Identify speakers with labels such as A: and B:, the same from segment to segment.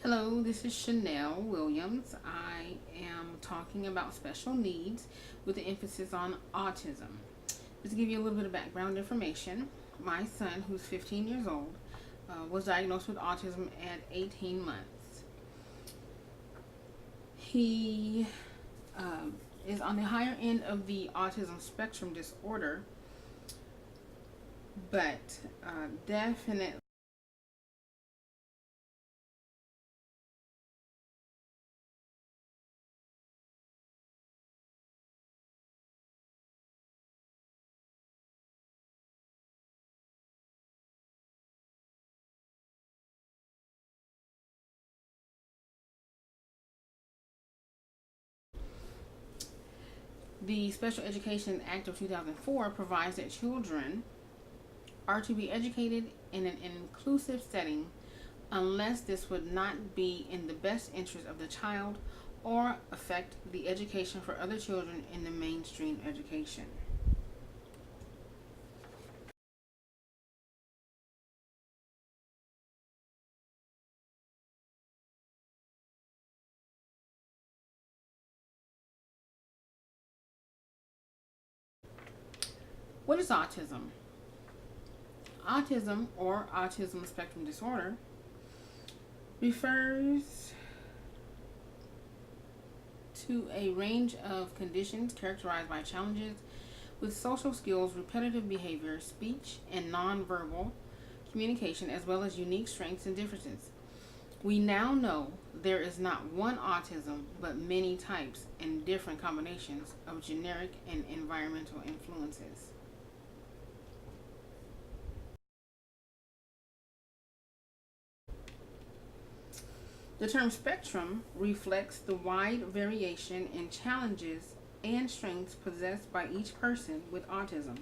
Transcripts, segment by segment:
A: Hello, this is Chanel Williams. I am talking about special needs with the emphasis on autism. Just to give you a little bit of background information, my son, who's 15 years old, was diagnosed with autism at 18 months. He is on the higher end of the autism spectrum disorder, but definitely the Special Education Act of 2004 provides that children are to be educated in an inclusive setting unless this would not be in the best interest of the child or affect the education for other children in the mainstream education. What is autism? Autism, or autism spectrum disorder, refers to a range of conditions characterized by challenges with social skills, repetitive behavior, speech, and nonverbal communication, as well as unique strengths and differences. We now know there is not one autism, but many types and different combinations of generic and environmental influences. The term spectrum reflects the wide variation in challenges and strengths possessed by each person with autism.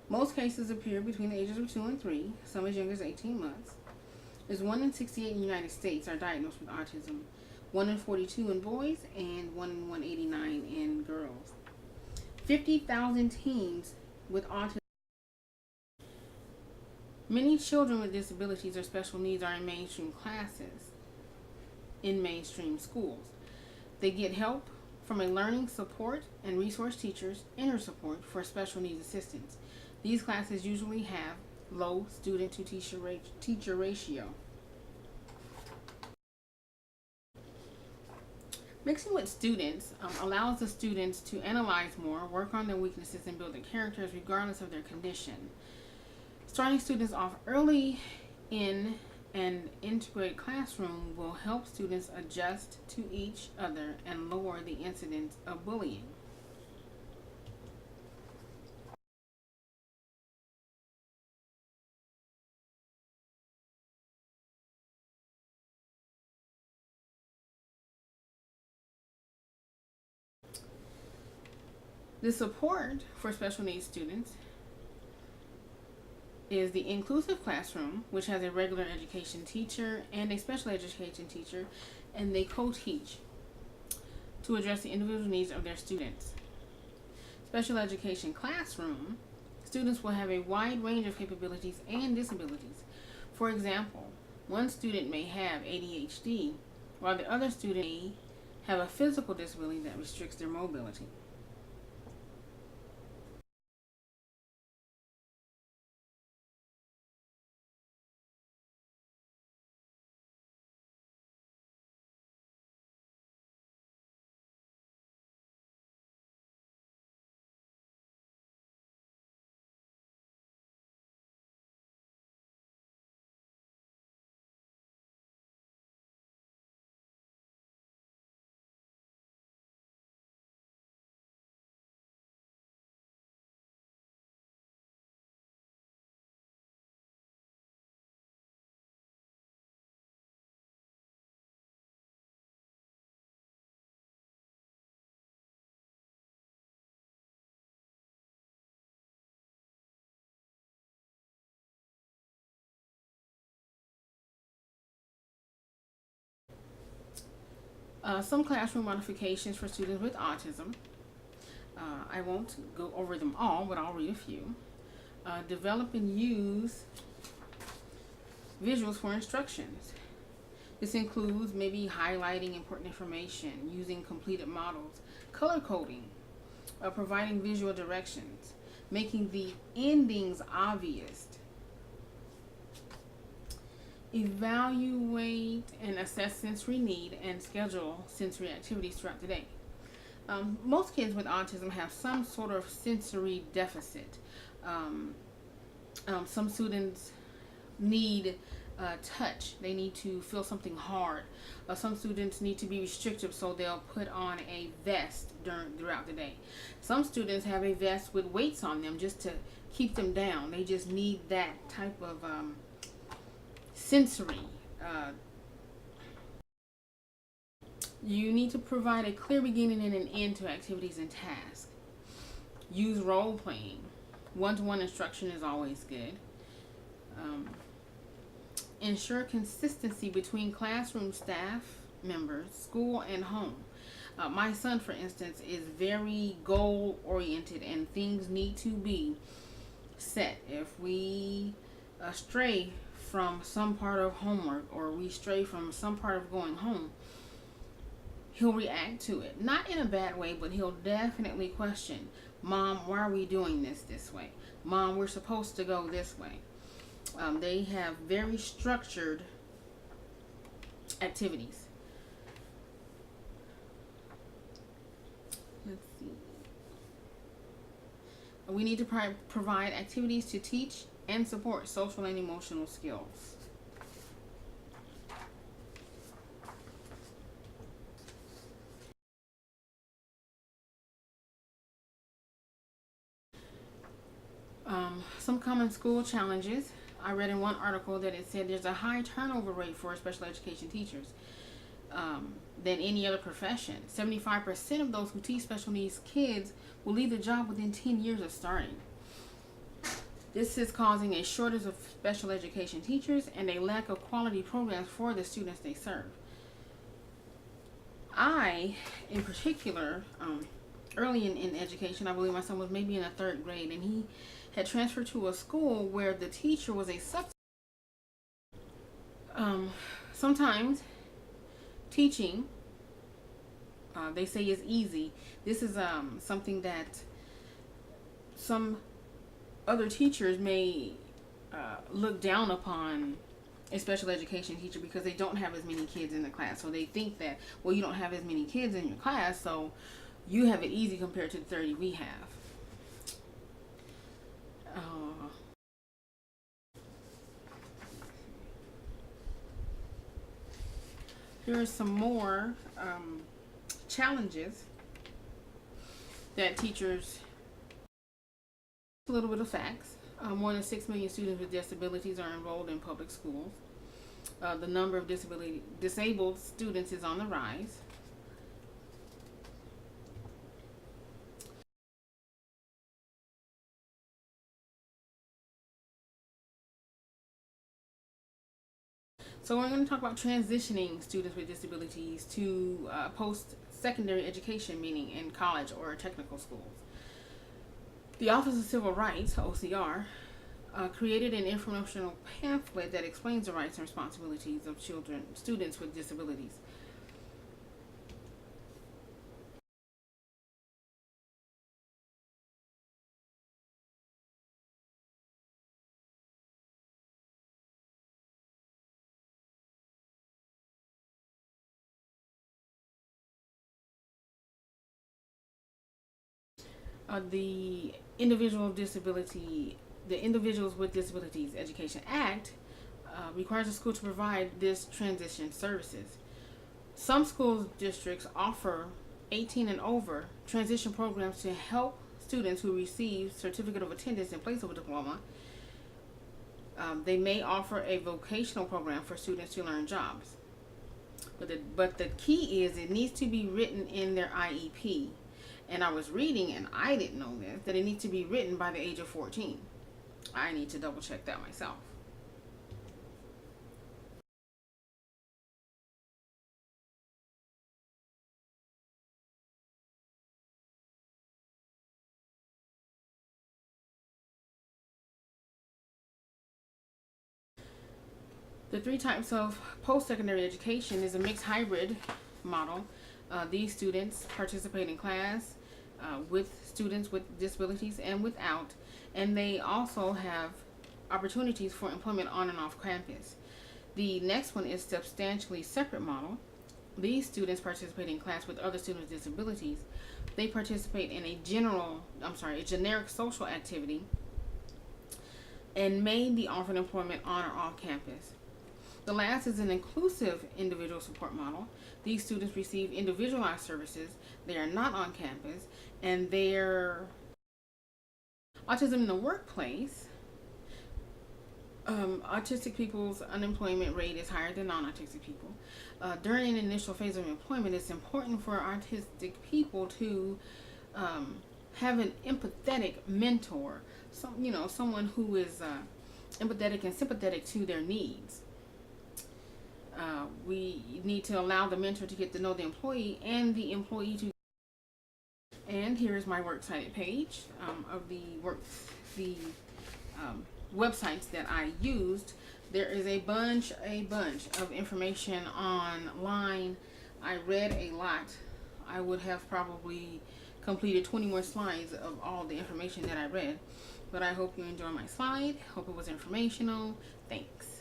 A: Most cases appear between the ages of 2 and 3, some as young as 18 months. As 1 in 68 in the United States are diagnosed with autism, 1 in 42 in boys, and 1 in 189 in girls. 50,000 teens with autism. Many children with disabilities or special needs are in mainstream classes in mainstream schools. They get help from a learning support and resource teachers, inner support for special needs assistance. These classes usually have low student to teacher ratio. Mixing with students allows the students to analyze more, work on their weaknesses, and build their characters regardless of their condition. Starting students off early in an integrated classroom will help students adjust to each other and lower the incidence of bullying. The support for special needs students is the inclusive classroom, which has a regular education teacher and a special education teacher, and they co-teach to address the individual needs of their students. Special education classroom, students will have a wide range of capabilities and disabilities. For example, one student may have ADHD, while the other student may have a physical disability that restricts their mobility. Some classroom modifications for students with autism. I won't go over them all, but I'll read a few. Develop and use visuals for instructions. This includes maybe highlighting important information, using completed models, color coding, providing visual directions, making the endings obvious. Evaluate and assess sensory need and schedule sensory activities throughout the day. Most kids with autism have some sort of sensory deficit. Um, some students need touch. They need to feel something hard. Some students need to be restrictive, so they'll put on a vest throughout the day. Some students have a vest with weights on them just to keep them down. They just need that type of sensory. Uh, you need to provide a clear beginning and an end to activities and tasks. Use role playing. One-to-one instruction is always good. Um, ensure consistency between classroom staff members, school, and home. My son, for instance, is very goal oriented, and things need to be set. If we stray from some part of homework or we stray from some part of going home, he'll react to it. Not in a bad way, but he'll definitely question, Mom, why are we doing this way? Mom, we're supposed to go this way. They have very structured activities. Let's see. We need to provide activities to teach and support social and emotional skills. Some common school challenges. I read in one article that it said there's a high turnover rate for special education teachers than any other profession. 75% of those who teach special needs kids will leave the job within 10 years of starting. This is causing a shortage of special education teachers and a lack of quality programs for the students they serve. I, in particular, early in education, I believe my son was maybe in the 3rd grade, and he had transferred to a school where the teacher was a substitute. Sometimes teaching, they say, is easy. This is something that some other teachers may look down upon a special education teacher because they don't have as many kids in the class. So they think that, well, you don't have as many kids in your class, so you have it easy compared to the 30 we have. Here are some more challenges that teachers. A little bit of facts. More than 6 million students with disabilities are enrolled in public schools. The number of disabled students is on the rise. So we're going to talk about transitioning students with disabilities to post-secondary education, meaning in college or technical schools. The Office of Civil Rights, OCR, created an informational pamphlet that explains the rights and responsibilities of students with disabilities. The Individuals with Disabilities Education Act requires a school to provide this transition services. Some school districts offer 18 and over transition programs to help students who receive certificate of attendance in place of a diploma. They may offer a vocational program for students to learn jobs. But the key is it needs to be written in their IEP. And I was reading, and I didn't know this, that it needs to be written by the age of 14. I need to double check that myself. The three types of post-secondary education is a mixed hybrid model. These students participate in class with students with disabilities and without, and they also have opportunities for employment on and off campus. The next one is substantially separate model. These students participate in class with other students with disabilities. They participate in a generic social activity and may be offered employment on or off campus. The last is an inclusive individual support model. These students receive individualized services. They are not on campus, and their autism in the workplace, autistic people's unemployment rate is higher than non-autistic people. During an initial phase of employment, it's important for autistic people to have an empathetic mentor, someone who is empathetic and sympathetic to their needs. We need to allow the mentor to get to know the employee and the employee to. And here is my works cited page of the websites that I used. There is a bunch of information online. I read a lot. I would have probably completed 20 more slides of all the information that I read. But I hope you enjoyed my slide. Hope it was informational. Thanks.